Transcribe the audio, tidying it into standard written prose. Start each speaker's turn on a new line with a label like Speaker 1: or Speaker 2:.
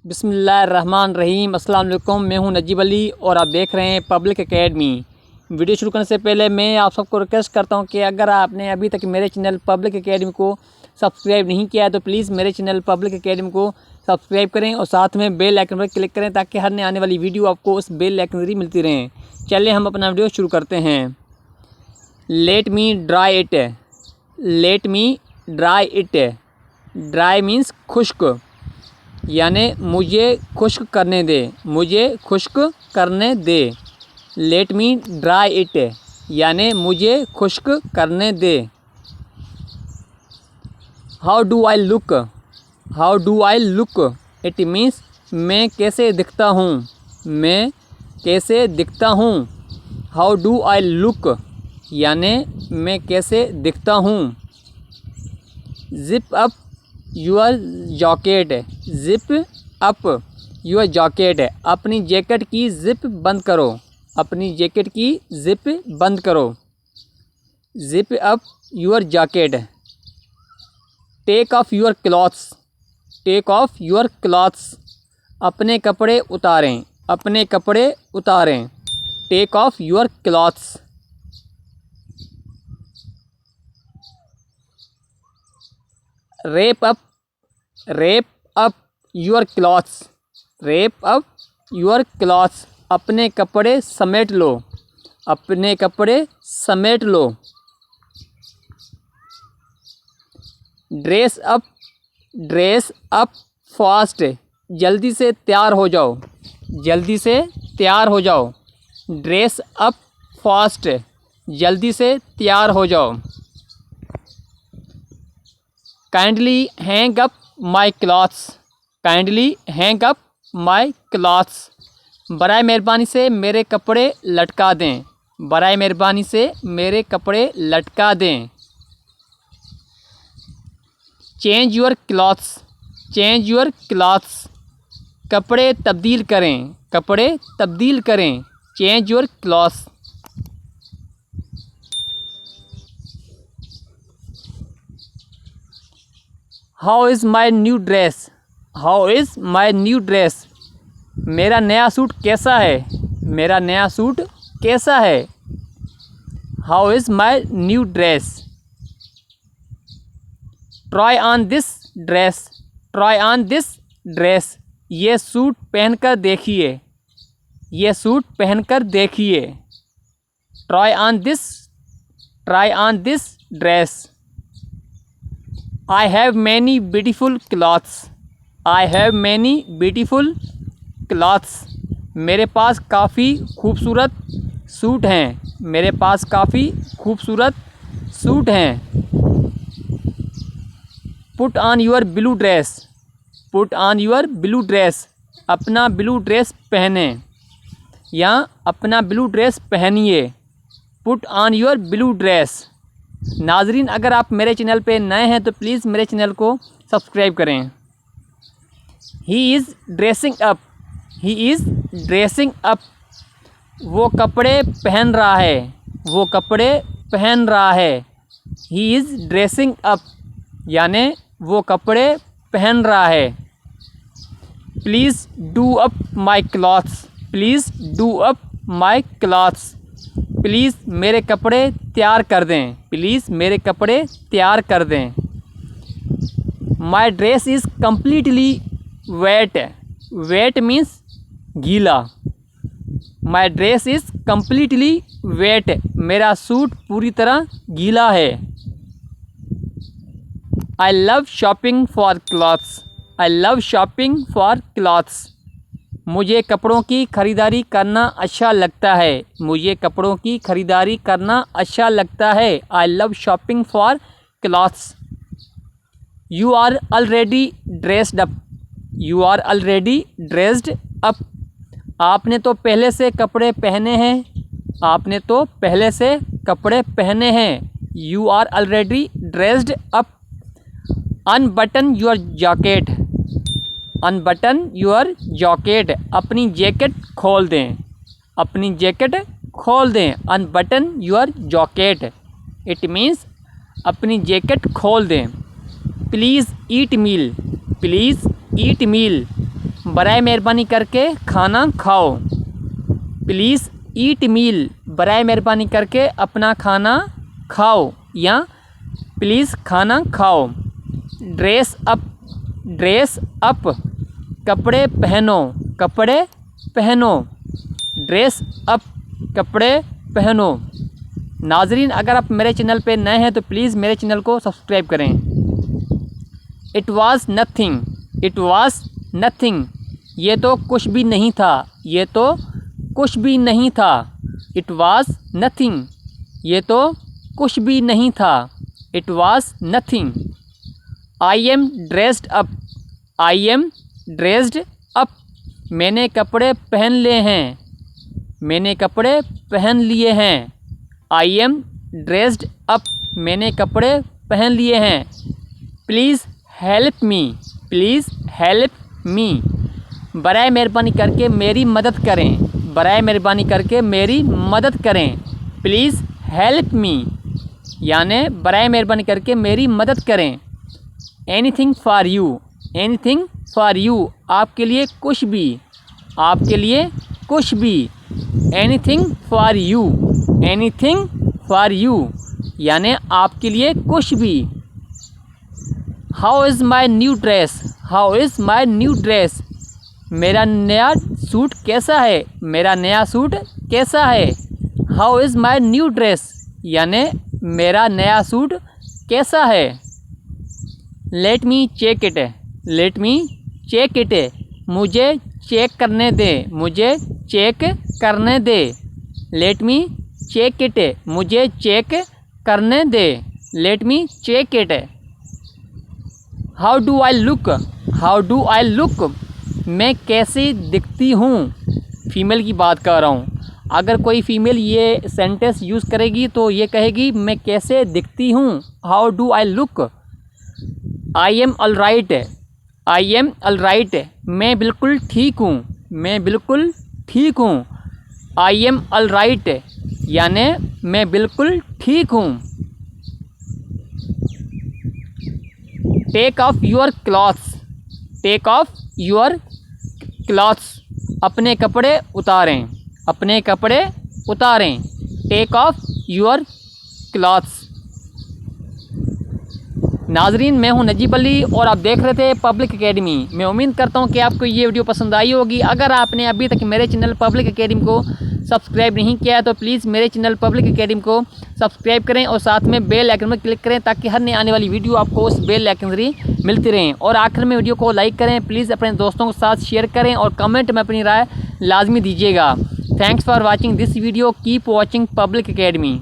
Speaker 1: बिस्मिल्लाहिर्रहमानिर्रहीम। अस्सलाम वालेकुम। मैं हूं नजीब अली और आप देख रहे हैं पब्लिक एकेडमी। वीडियो शुरू करने से पहले मैं आप सबको रिक्वेस्ट करता हूं कि अगर आपने अभी तक मेरे चैनल पब्लिक एकेडमी को सब्सक्राइब नहीं किया है तो प्लीज़ मेरे चैनल पब्लिक एकेडमी को सब्सक्राइब करें और साथ में बेल आइकन पर क्लिक करें ताकि हर नए आने वाली वीडियो आपको उस बेल आइकन से मिलती रहें। चलिए हम अपना वीडियो शुरू करते हैं। Let me dry it. Let me dry it. Dry means खुश्क, यानी मुझे खुश्क करने दे, मुझे खुश्क करने दे। लेट मी ड्राई इट यानी मुझे खुश्क करने दे। How do I look. How do I look it means मैं कैसे दिखता हूँ, मैं कैसे दिखता हूँ। हाउ डू आई लुक यानी मैं कैसे दिखता हूँ। Zip up your jacket. Zip up your jacket अपनी जैकेट की जिप बंद करो, अपनी जैकेट की जिप बंद करो। Zip up your jacket. Take off your clothes. Take off your clothes अपने कपड़े उतारें, अपने कपड़े उतारें। Take off your clothes. Wrap up. Wrap up your clothes. Wrap up your clothes अपने कपड़े समेट लो, अपने कपड़े समेट लो। Dress up. Dress up fast जल्दी से तैयार हो जाओ, जल्दी से तैयार हो जाओ। ड्रेस अप फास्ट जल्दी से तैयार हो जाओ। Kindly hang up my clothes. Kindly hang up my clothes बराए मेहरबानी से मेरे कपड़े लटका दें, बराए मेहरबानी से मेरे कपड़े लटका दें। Change your clothes. Change your clothes कपड़े तब्दील करें, कपड़े तब्दील करें। Change your clothes. How is my new dress. How is my new dress मेरा नया सूट कैसा है, मेरा नया सूट कैसा है। How is my new dress. Try on this dress. Try on this dress ये सूट पहनकर देखिए, ये सूट पहनकर देखिए। Try on this. Try on this dress. I have many beautiful clothes. I have many beautiful clothes. मेरे पास काफ़ी खूबसूरत suit हैं, मेरे पास काफ़ी खूबसूरत सूट हैं। Put on your blue dress. Put on your blue dress अपना ब्लू ड्रेस पहने या अपना ब्लू ड्रेस पहनिए। Put on your blue dress। नाजरीन अगर आप मेरे चैनल पे नए हैं तो प्लीज़ मेरे चैनल को सब्सक्राइब करें। He is dressing up. He is dressing up वो कपड़े पहन रहा है, वो कपड़े पहन रहा है। ही इज़ ड्रेसिंग अप यानी वो कपड़े पहन रहा है। Please do up my clothes. Please do up my clothes please मेरे कपड़े तैयार कर दें, प्लीज़ मेरे कपड़े तैयार कर दें। My dress is completely wet. Wet means गीला। My dress is completely wet मेरा सूट पूरी तरह गीला है। I love shopping for clothes. I love shopping for clothes मुझे कपड़ों की ख़रीदारी करना अच्छा लगता है, मुझे कपड़ों की ख़रीदारी करना अच्छा लगता है। I love shopping for clothes. You are already dressed up. You are already dressed up आपने तो पहले से कपड़े पहने हैं, आपने तो पहले से कपड़े पहने हैं। You are already dressed up. Unbutton your jacket. Unbutton your jacket अपनी जैकेट खोल दें, अपनी जैकेट खोल दें। Unbutton your jacket it means अपनी जैकेट खोल दें। Please eat meal. प्लीज़ ईट मील बराए मेहरबानी करके खाना खाओ। प्लीज़ ईट मील, बराए मेहरबानी करके अपना खाना खाओ या प्लीज़ खाना खाओ। ड्रेस अप, ड्रेस अप, कपड़े पहनो, कपड़े पहनो। ड्रेस अप, कपड़े पहनो। नाजरीन, अगर आप मेरे चैनल पे नए हैं तो प्लीज़ मेरे चैनल को सब्सक्राइब करें। It was nothing, it was nothing, ये तो कुछ भी नहीं था, ये तो कुछ भी नहीं था। इट वाज नथिंग, ये तो कुछ भी नहीं था। It was nothing. I am dressed up, I am dressed up, मैंने कपड़े पहन लिए हैं, मैंने कपड़े पहन लिए हैं। आई एम ड्रेस्ड अप, मैंने कपड़े पहन लिए हैं। Please help me, please help me, बराए मेहरबानी करके मेरी मदद करें, बराए मेहरबानी करके मेरी मदद करें। प्लीज़ हेल्प मी यानी बराए मेहरबानी करके मेरी मदद करें। Anything for you, anything for you, आपके लिए कुछ भी, आपके लिए कुछ भी। Anything for you, anything for you यानी आपके लिए कुछ भी। How is my new dress, how is my new dress, मेरा नया सूट कैसा है, मेरा नया सूट कैसा है। How is my new dress यानी मेरा नया सूट कैसा है। Let me check it, let me check it, मुझे चेक करने दे, मुझे चेक करने दे। लेट मी चेक इट, मुझे चेक करने दे। Let me check it. How do I look, how do I look, मैं कैसी दिखती हूँ। फीमेल की बात कर रहा हूँ। अगर कोई फीमेल ये सेंटेंस यूज़ करेगी तो ये कहेगी मैं कैसे दिखती हूँ। How do I look. I am all right, I am all right, मैं बिल्कुल ठीक हूँ, मैं बिल्कुल ठीक हूँ। आई एम ऑल राइट यानी मैं बिल्कुल ठीक हूँ। Take off your clothes, take off your clothes, अपने कपड़े उतारें, अपने कपड़े उतारें। Take off your clothes. नाजरीन, मैं हूं नजीब अली और आप देख रहे थे पब्लिक एकेडमी। मैं उम्मीद करता हूं कि आपको ये वीडियो पसंद आई होगी। अगर आपने अभी तक मेरे चैनल पब्लिक एकेडमी को सब्सक्राइब नहीं किया है तो प्लीज़ मेरे चैनल पब्लिक एकेडमी को सब्सक्राइब करें और साथ में बेल आइकन पर क्लिक करें ताकि हर नई आने वाली वीडियो आपको उस बेल आइकन से मिलती रहें। और आखिर में वीडियो को लाइक करें, प्लीज़ अपने दोस्तों के साथ शेयर करें और कमेंट में अपनी राय लाजमी दीजिएगा। Thanks for watching this video, keep watching public academy.